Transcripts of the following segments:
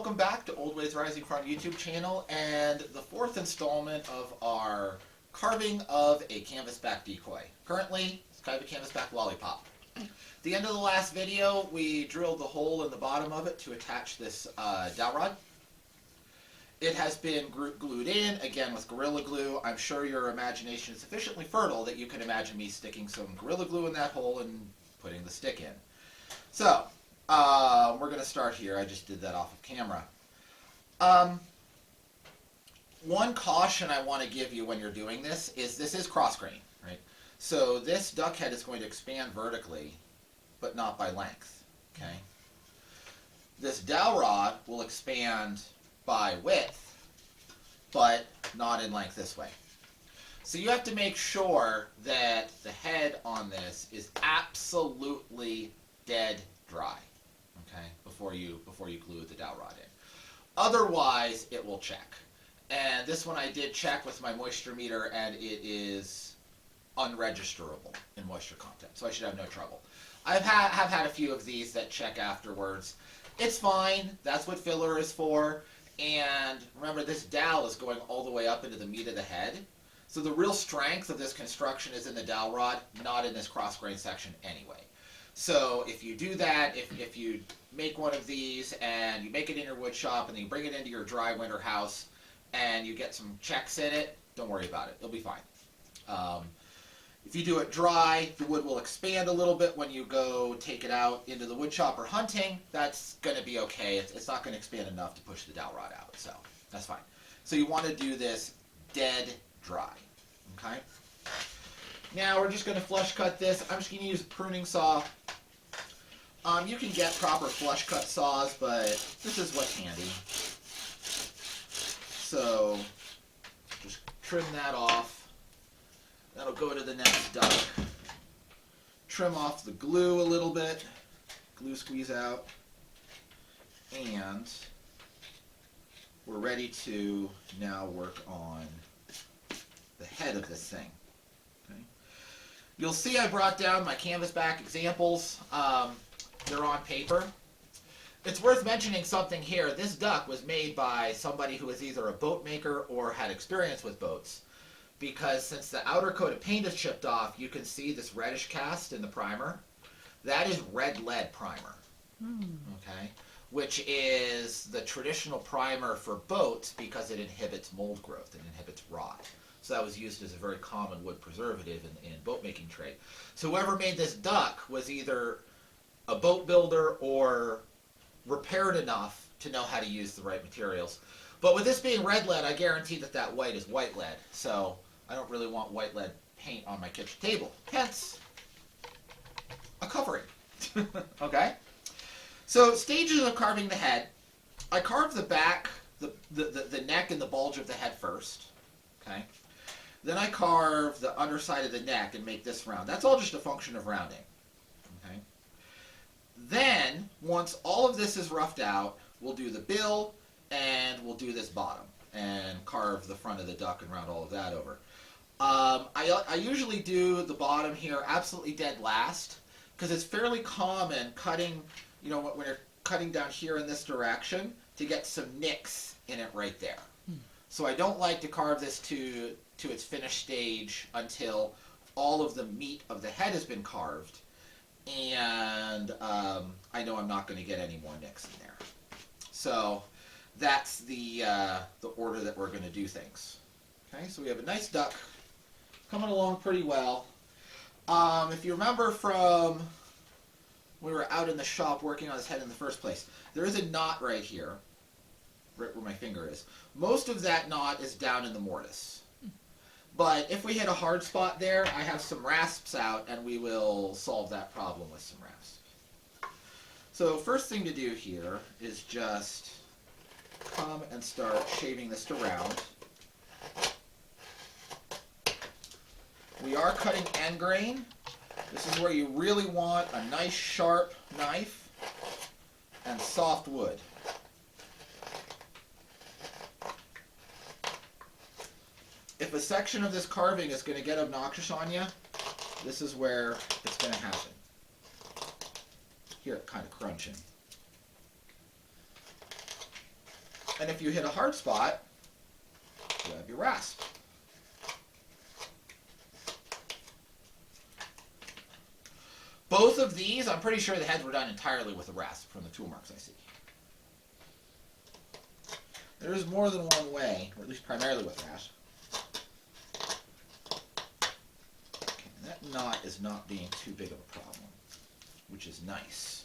welcome back to Old Ways Rising Farm YouTube channel and the fourth installment of our carving of a canvasback decoy. Currently, it's kind of a canvasback lollipop. At the end of the last video, we drilled the hole in the bottom of it to attach this dowel rod. It has been glued in, again with Gorilla Glue. I'm sure your imagination is sufficiently fertile that you can imagine me sticking some Gorilla Glue in that hole and putting the stick in. So, we're going to start here. I just did that off of camera. One caution I want to give you when you're doing this is cross grain, right? So this duck head is going to expand vertically, but not by length, okay? This dowel rod will expand by width, but not in length this way. So you have to make sure that the head on this is absolutely dead dry, okay, before you glue the dowel rod in. Otherwise, it will check. And this one I did check with my moisture meter, and it is unregisterable in moisture content, so I should have no trouble. Have had a few of these that check afterwards. It's fine. That's what filler is for. And remember, this dowel is going all the way up into the meat of the head. So the real strength of this construction is in the dowel rod, not in this cross grain section anyway. So if you do that, if you make one of these and you make it in your wood shop and then you bring it into your dry winter house and you get some checks in it, don't worry about it. It'll be fine. If you do it dry, the wood will expand a little bit when you go take it out into the wood shop or hunting. That's going to be okay. It's not going to expand enough to push the dowel rod out, so that's fine. So you want to do this dead dry, okay? Now we're just going to flush cut this. I'm just going to use a pruning saw. You can get proper flush cut saws, but this is what's handy. So just trim that off. That'll go to the next duck. Trim off the glue a little bit. Glue squeeze out. And we're ready to now work on the head of this thing. Okay. You'll see I brought down my canvasback examples. They're on paper. It's worth mentioning something here. This duck was made by somebody who was either a boat maker or had experience with boats. Because since the outer coat of paint is chipped off, you can see this reddish cast in the primer. That is red lead primer, okay? Which is the traditional primer for boats because it inhibits mold growth and inhibits rot. So that was used as a very common wood preservative in boat making trade. So whoever made this duck was either a boat builder or repaired enough to know how to use the right materials. But with this being red lead, I guarantee that that white is white lead. So I don't really want white lead paint on my kitchen table. Hence, a covering. Okay? So stages of carving the head. I carve the back, the neck and the bulge of the head first. Okay? Then I carve the underside of the neck and make this round. That's all just a function of rounding. Okay? Then, once all of this is roughed out, we'll do the bill and we'll do this bottom and carve the front of the duck and round all of that over. I usually do the bottom here absolutely dead last because it's fairly common cutting, you know, when you're cutting down here in this direction to get some nicks in it right there. So I don't like to carve this to its finished stage until all of the meat of the head has been carved and I know I'm not going to get any more nicks in there. So that's the order that we're going to do things. Okay, so we have a nice duck coming along pretty well. If you remember from when we were out in the shop working on his head in the first place, there is a knot right here, right where my finger is. Most of that knot is down in the mortise. But if we hit a hard spot there, I have some rasps out and we will solve that problem with some rasps. So first thing to do here is just come and start shaving this to round. We are cutting end grain. This is where you really want a nice sharp knife and soft wood. If a section of this carving is going to get obnoxious on you, this is where it's going to happen. Hear it kind of crunching. And if you hit a hard spot, you have your rasp. Both of these, I'm pretty sure the heads were done entirely with a rasp from the tool marks I see. There is more than one way, or at least primarily with rasp. Okay, that knot is not being too big of a problem, which is nice.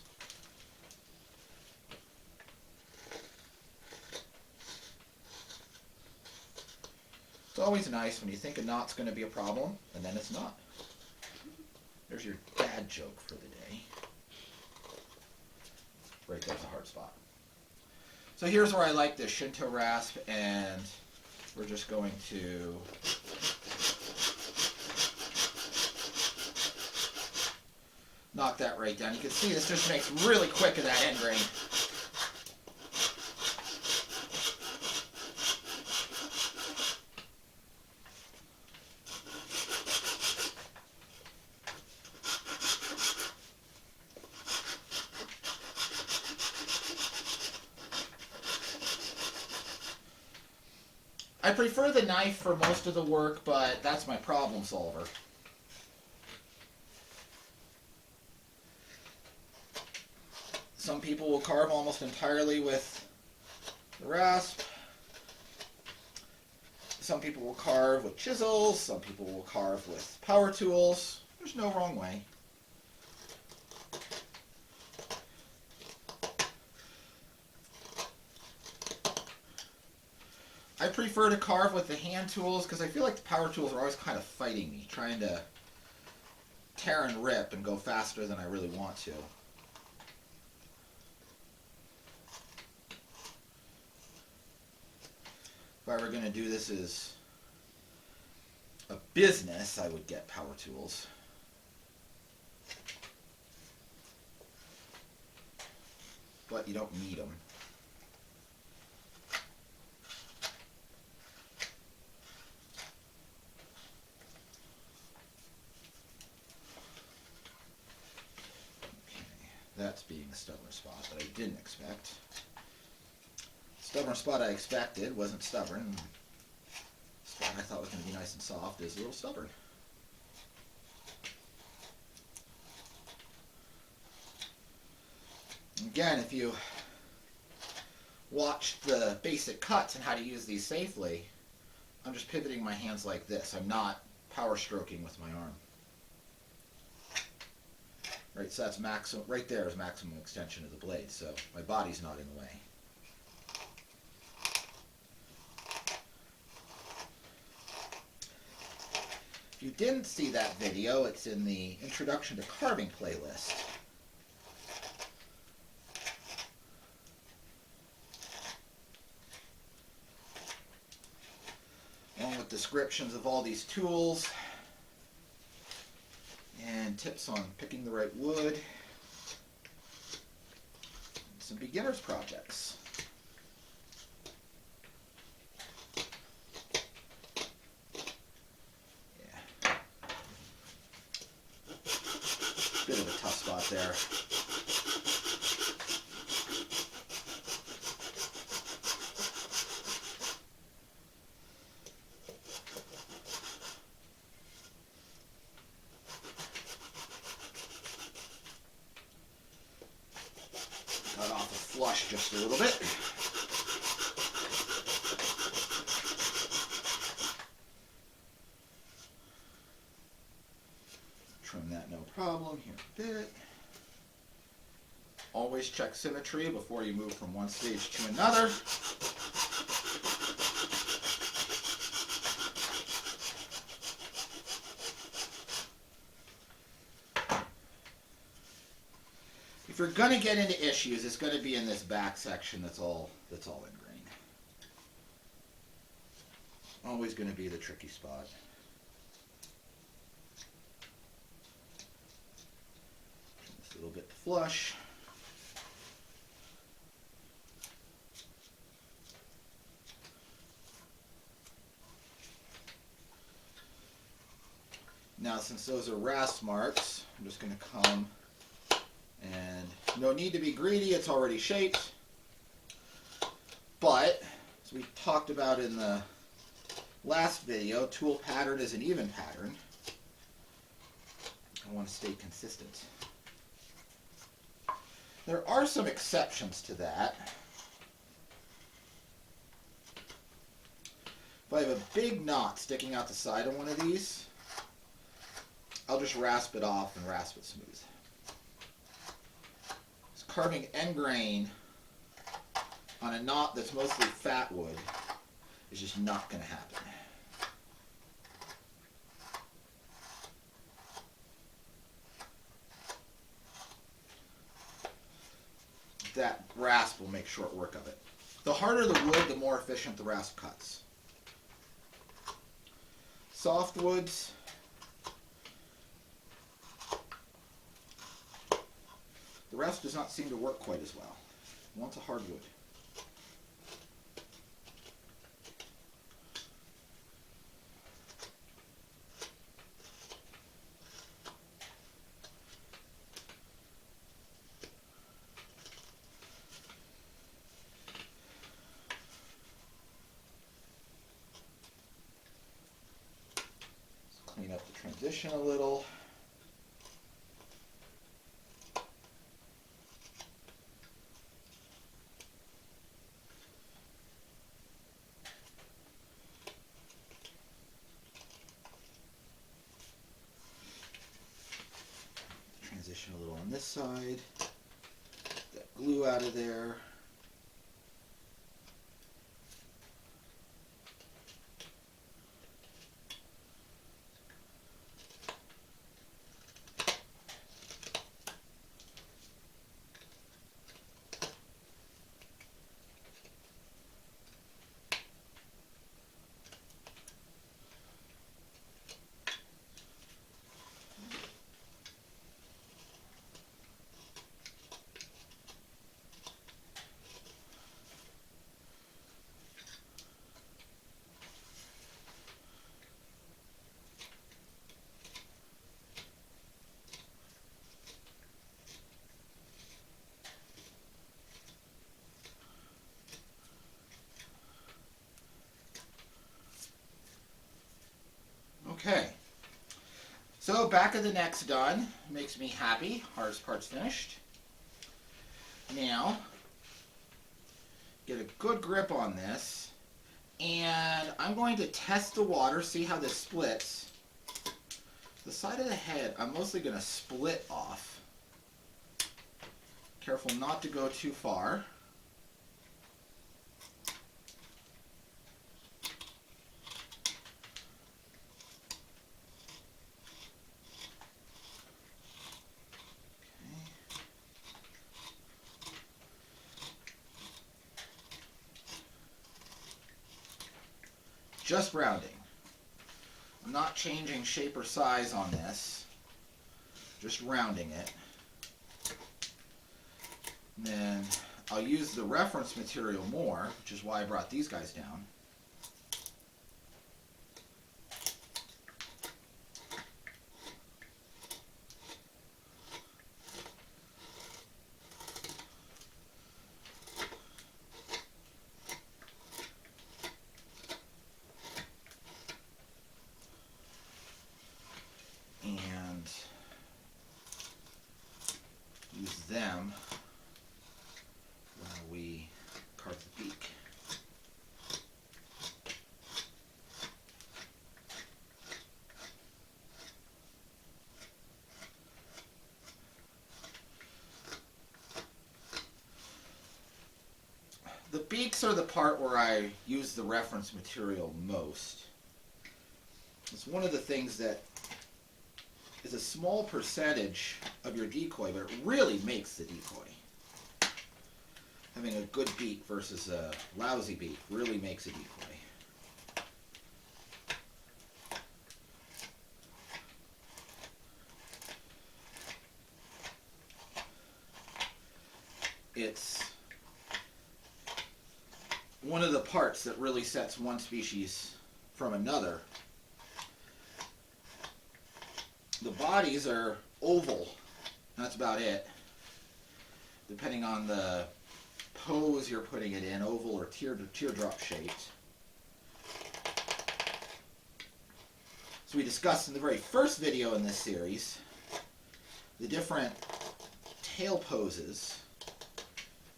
It's always nice when you think a knot's going to be a problem, and then it's not. There's your dad joke for the day. Right there's a hard spot. So here's where I like this Shinto rasp, and we're just going to knock that right down. You can see this just makes really quick of that end grain. I prefer the knife for most of the work, but that's my problem solver. Some people will carve almost entirely with the rasp. Some people will carve with chisels. Some people will carve with power tools. There's no wrong way. I prefer to carve with the hand tools because I feel like the power tools are always kind of fighting me, trying to tear and rip and go faster than I really want to. If I were going to do this as a business, I would get power tools. But you don't need them. That's being a stubborn spot that I didn't expect. Stubborn spot I expected wasn't stubborn. Spot I thought was going to be nice and soft is a little stubborn. Again, if you watch the basic cuts and how to use these safely, I'm just pivoting my hands like this. I'm not power stroking with my arm. Right, so that's maximum. Right there is maximum extension of the blade, so my body's not in the way. If you didn't see that video, it's in the Introduction to Carving playlist. Along with descriptions of all these tools and tips on picking the right wood, and some beginner's projects. Yeah. Bit of a tough spot there. Cut off the flush just a little bit. Trim that no problem here a bit. Always check symmetry before you move from one stage to another. If you're going to get into issues, it's going to be in this back section that's all in grain. Always going to be the tricky spot. Just a little bit flush. Now, since those are rasp marks, I'm just going to come, and no need to be greedy, it's already shaped, but As we talked about in the last video, tool pattern is an even pattern. I want to stay consistent. There are some exceptions to that. If I have a big knot sticking out the side of one of these, I'll just rasp it off and rasp it smooth. So carving end grain on a knot that's mostly fat wood is just not going to happen. That rasp will make short work of it. The harder the wood, the more efficient the rasp cuts. Soft woods, the rasp does not seem to work quite as well. It wants a hard wood. Clean up the transition a little. Transition a little on this side. Get that glue out of there. Okay, so back of the neck's done. Makes me happy. Hardest part's finished. Now, get a good grip on this, and I'm going to test the water, see how this splits. The side of the head, I'm mostly going to split off. Careful not to go too far. Just rounding. I'm not changing shape or size on this. Just rounding it. And then I'll use the reference material more, which is why I brought these guys down. Use them while we carve the beak. The beaks are the part where I use the reference material most. It's one of the things that is a small percentage of your decoy, but it really makes the decoy. Having a good beak versus a lousy beak really makes a decoy. It's one of the parts that really sets one species from another. The bodies are oval, that's about it, depending on the pose you're putting it in, oval or teardrop shaped. So we discussed in the very first video in this series the different tail poses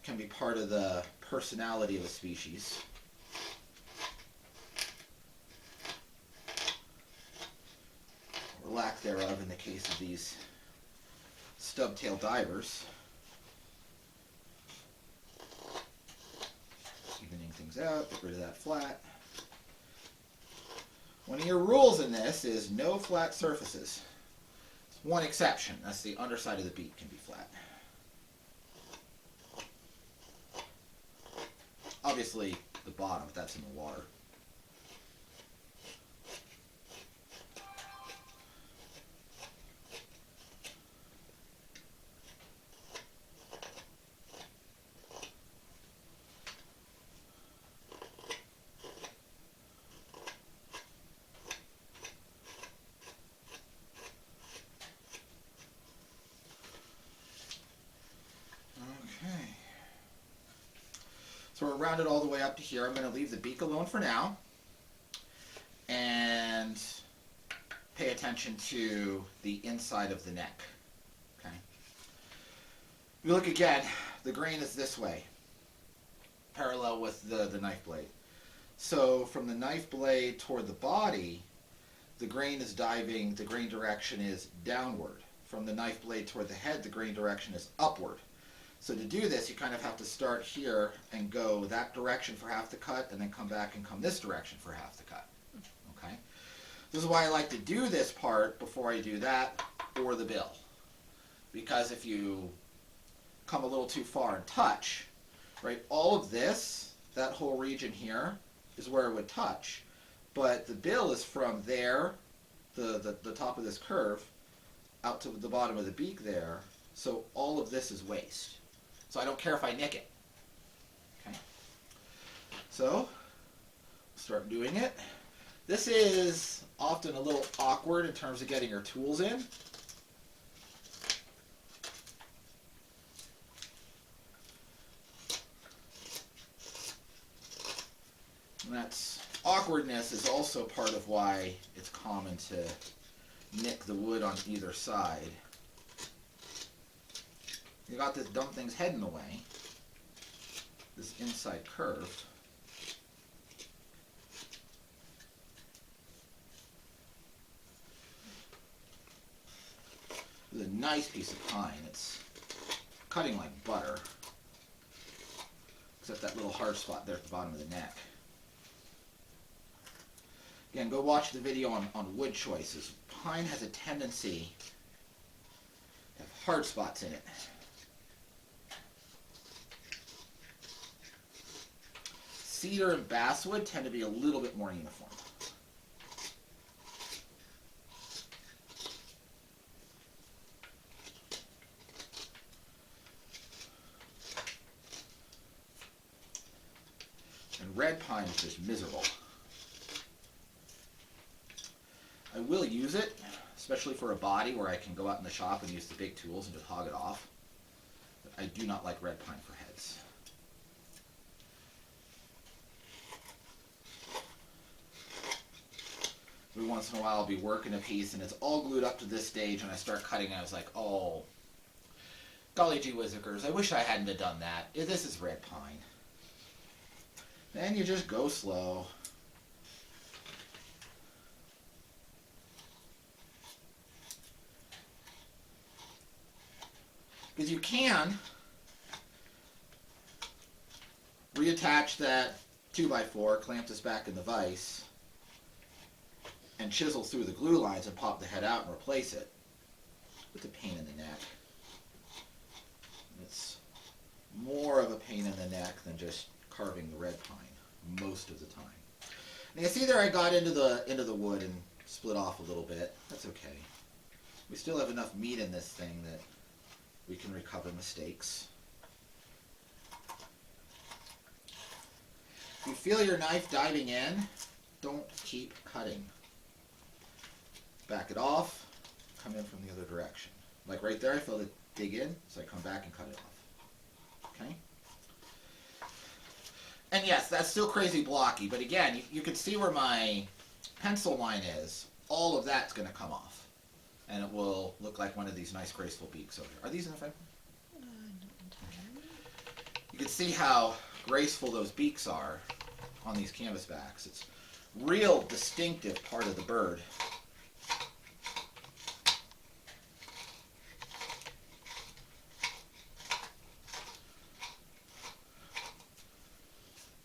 can be part of the personality of a species. Or lack thereof in the case of these stub-tailed divers. Evening things out, get rid of that flat. One of your rules in this is no flat surfaces. There's one exception, that's the underside of the beak can be flat. Obviously the bottom, but that's in the water. So we're rounded all the way up to here. I'm going to leave the beak alone for now and pay attention to the inside of the neck. Okay. If you look again, the grain is this way, parallel with the knife blade. So from the knife blade toward the body, the grain is diving, the grain direction is downward. From the knife blade toward the head, the grain direction is upward. So to do this, you kind of have to start here and go that direction for half the cut, and then come back and come this direction for half the cut. Okay? This is why I like to do this part before I do that, or the bill. Because if you come a little too far and touch, right, all of this, that whole region here, is where it would touch. But the bill is from there, the top of this curve, out to the bottom of the beak there, so all of this is waste. So I don't care if I nick it. Okay. So, start doing it. This is often a little awkward in terms of getting your tools in. And that's awkwardness is also part of why it's common to nick the wood on either side. You got this dumb thing's head in the way, this inside curve. This is a nice piece of pine. It's cutting like butter, except that little hard spot there at the bottom of the neck. Again, go watch the video on wood choices. Pine has a tendency to have hard spots in it. Cedar and basswood tend to be a little bit more uniform. And red pine is just miserable. I will use it, especially for a body where I can go out in the shop and use the big tools and just hog it off. But I do not like red pine for heads. Every once in a while I'll be working a piece and it's all glued up to this stage and I start cutting and I was like, oh, golly gee whizzikers, I wish I hadn't have done that. This is red pine. Then you just go slow. Because you can reattach that 2x4, clamp this back in the vise, and chisel through the glue lines and pop the head out and replace it with a pain in the neck. It's more of a pain in the neck than just carving the red pine most of the time. And you see there I got into the wood and split off a little bit. That's okay. We still have enough meat in this thing that we can recover mistakes. If you feel your knife diving in, don't keep cutting. Back it off, come in from the other direction. Like right there, I felt it dig in, so I come back and cut it off. Okay? And yes, that's still crazy blocky, but again, you can see where my pencil line is. All of that's going to come off, and it will look like one of these nice graceful beaks over here. Are these in the frame? Not entirely. You can see how graceful those beaks are on these canvasbacks. It's real distinctive part of the bird.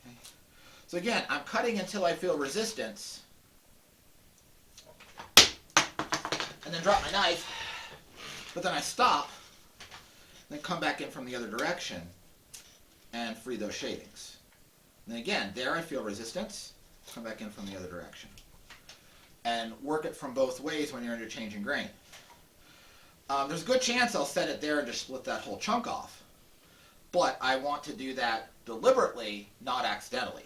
Okay. So again, I'm cutting until I feel resistance, and then drop my knife, but then I stop, then come back in from the other direction and free those shadings. And then again, there I feel resistance, come back in from the other direction. And work it from both ways when you're interchanging grain. There's a good chance I'll set it there and just split that whole chunk off. But I want to do that deliberately, not accidentally.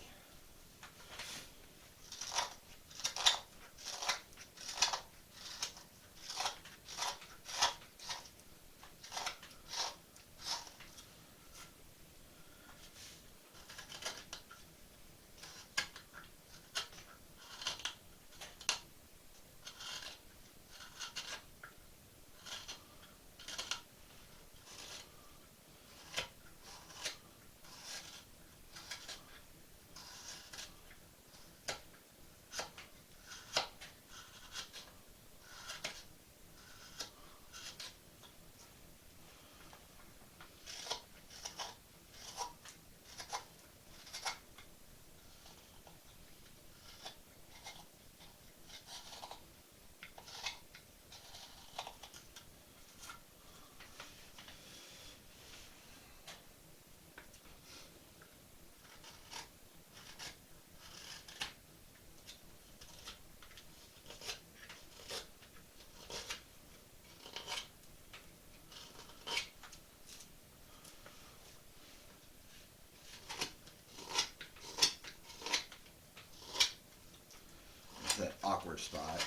That awkward spot.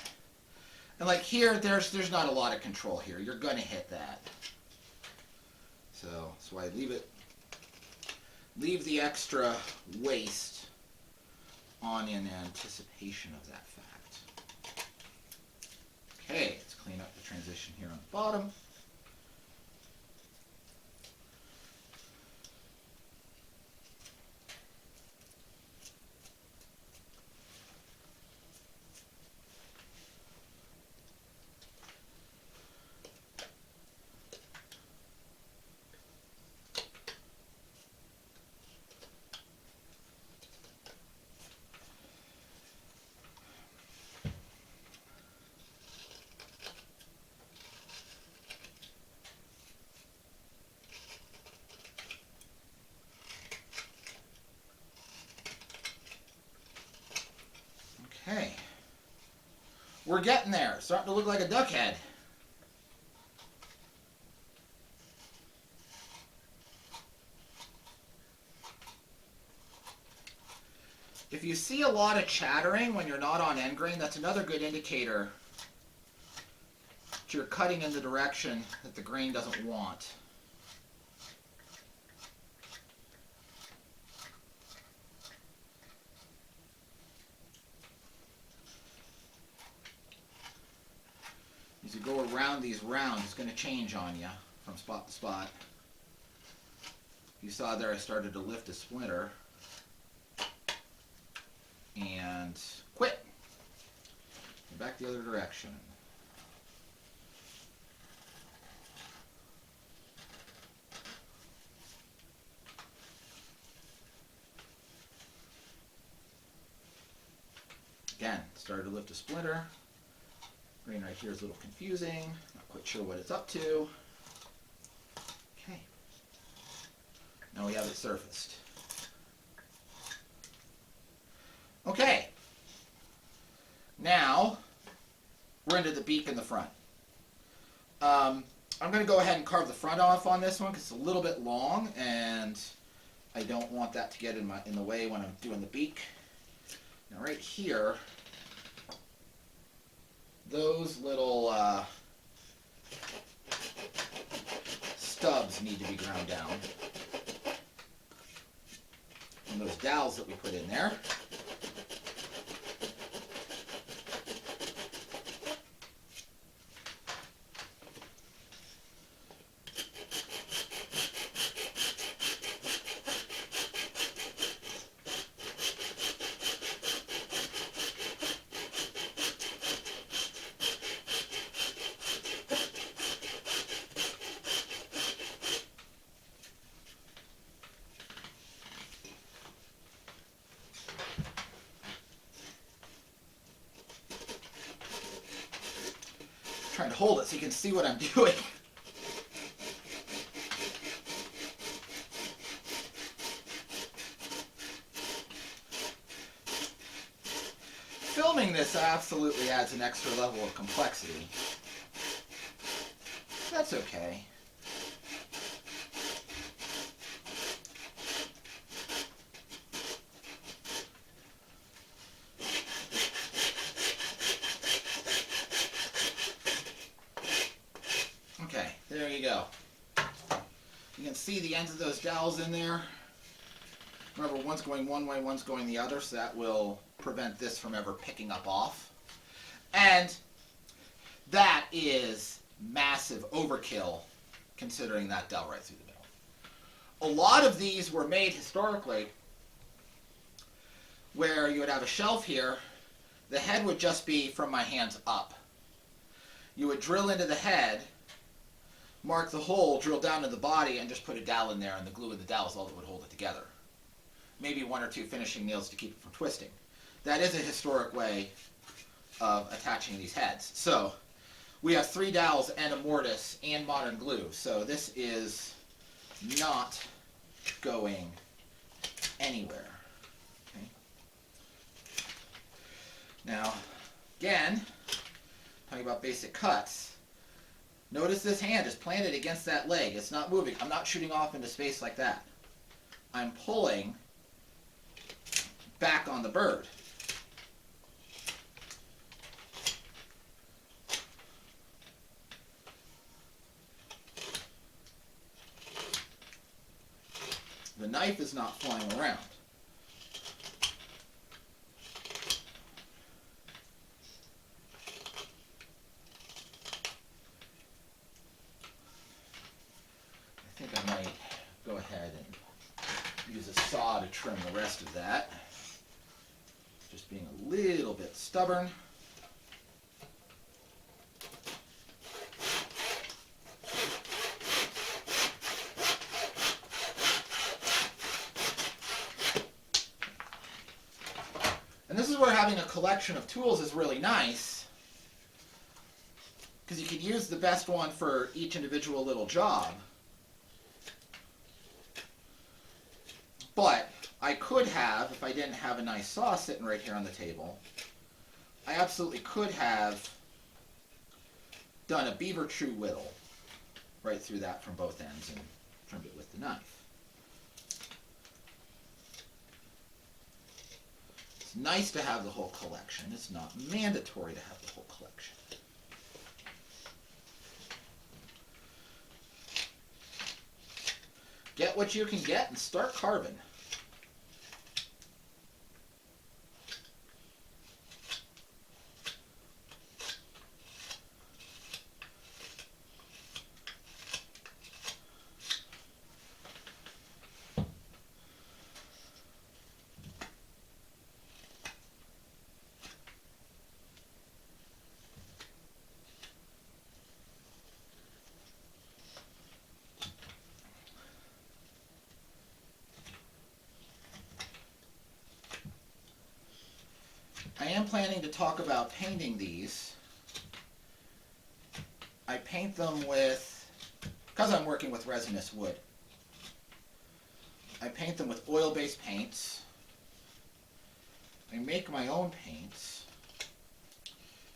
And like here, there's not a lot of control here. You're going to hit that. So that's why I leave the extra waste on in anticipation of that fact. Okay, let's clean up the transition here on the bottom. Okay. We're getting there. Starting to look like a duck head. If you see a lot of chattering when you're not on end grain, that's another good indicator that you're cutting in the direction that the grain doesn't want. As you go around these rounds, it's going to change on you from spot to spot. You saw there I started to lift a splinter and quit. And back the other direction. Again, started to lift a splinter. Grain right here is a little confusing. Not quite sure what it's up to. Okay. Now we have it surfaced. Okay. Now we're into the beak in the front. I'm going to go ahead and carve the front off on this one because it's a little bit long and I don't want that to get in the way when I'm doing the beak. Now right here, those little stubs need to be ground down. from those dowels that we put in there. Trying to hold it so you can see what I'm doing. Filming this absolutely adds an extra level of complexity. That's okay. Okay, there you go. You can see the ends of those dowels in there. Remember, one's going one way, one's going the other, so that will prevent this from ever picking up off. And that is massive overkill, considering that dowel right through the middle. A lot of these were made historically where you would have a shelf here. The head would just be from my hands up. You would drill into the head, mark the hole, drill down to the body, and just put a dowel in there, and the glue in the dowel is all that would hold it together. Maybe one or two finishing nails to keep it from twisting. That is a historic way of attaching these heads. So we have 3 dowels and a mortise and modern glue. So this is not going anywhere. Okay. Now, again, talking about basic cuts. Notice this hand is planted against that leg. It's not moving. I'm not shooting off into space like that. I'm pulling back on the bird. The knife is not flying around. I think I might go ahead and use a saw to trim the rest of that. Just being a little bit stubborn. And this is where having a collection of tools is really nice, because you could use the best one for each individual little job. But I could have, if I didn't have a nice saw sitting right here on the table, I absolutely could have done a beaver true whittle right through that from both ends and trimmed it with the knife. It's nice to have the whole collection. It's not mandatory to have the whole collection. Get what you can get and start carving. I am planning to talk about painting these. I paint them with, because I'm working with resinous wood, I paint them with oil-based paints. I make my own paints.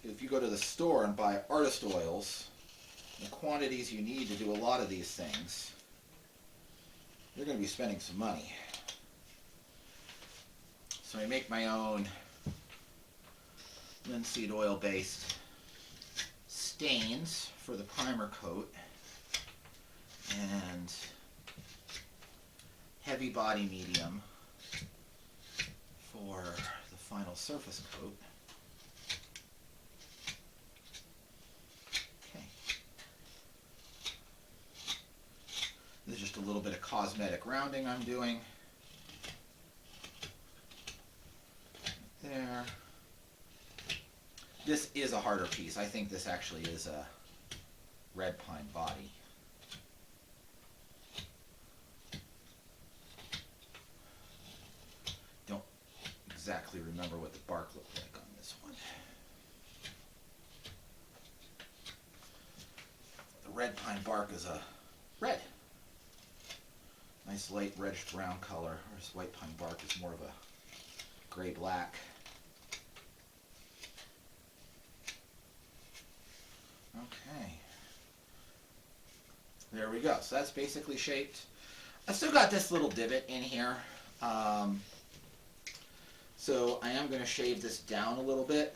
If you go to the store and buy artist oils, the quantities you need to do a lot of these things, you're going to be spending some money. So I make my own linseed oil based stains for the primer coat and heavy body medium for the final surface coat. Okay. This is just a little bit of cosmetic rounding I'm doing. There. This is a harder piece. I think this actually is a red pine body. Don't exactly remember what the bark looked like on this one. The red pine bark is a red. Nice light reddish brown color, whereas white pine bark is more of a gray-black. Okay. There we go. So that's basically shaped. I still got this little divot in here. So I am going to shave this down a little bit.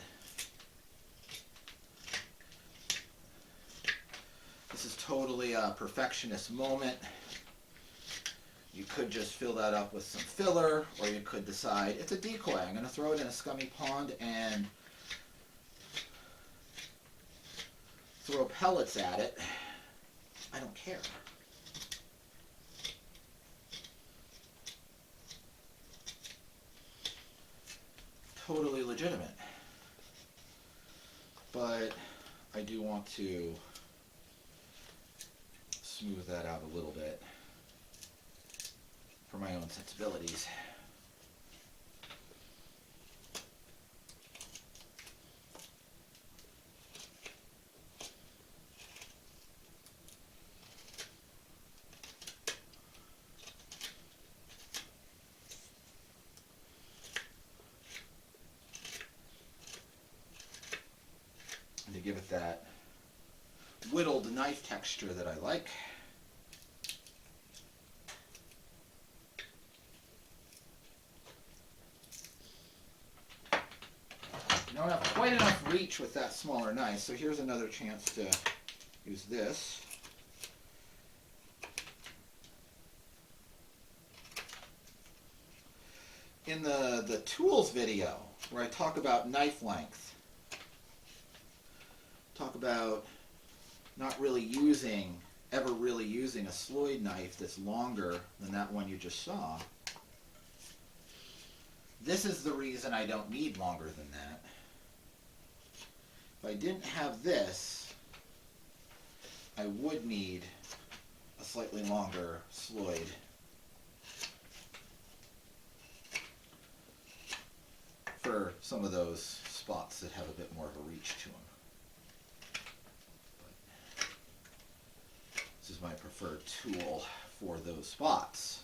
This is totally a perfectionist moment. You could just fill that up with some filler, or you could decide it's a decoy. I'm going to throw it in a scummy pond and throw pellets at it. I don't care. Totally legitimate. But I do want to smooth that out a little bit for my own sensibilities. And to give it that whittled knife texture that I like. I don't have quite enough reach with that smaller knife, so here's another chance to use this. In the tools video, where I talk about knife length, talk about not really using, ever really using a Sloyd knife that's longer than that one you just saw. This is the reason I don't need longer than that. If I didn't have this, I would need a slightly longer Sloyd. For some of those spots that have a bit more of a reach to them. But this is my preferred tool for those spots.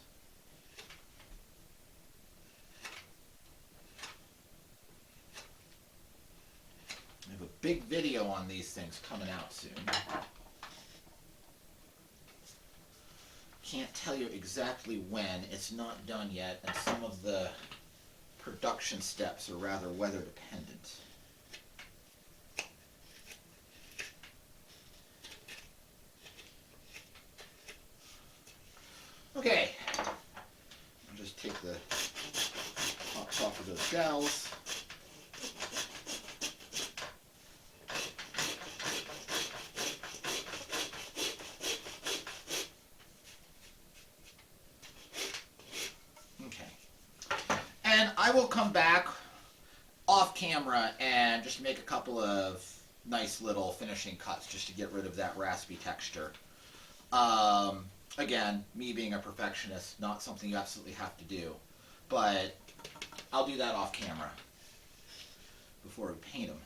I have a big video on these things coming out soon. Can't tell you exactly when. It's not done yet, and some of the production steps are rather weather dependent. Okay, I'll just take the tops off of those dowels. I will come back off camera and just make a couple of nice little finishing cuts just to get rid of that raspy texture. Again, me being a perfectionist, not something you absolutely have to do, but I'll do that off camera before we paint them.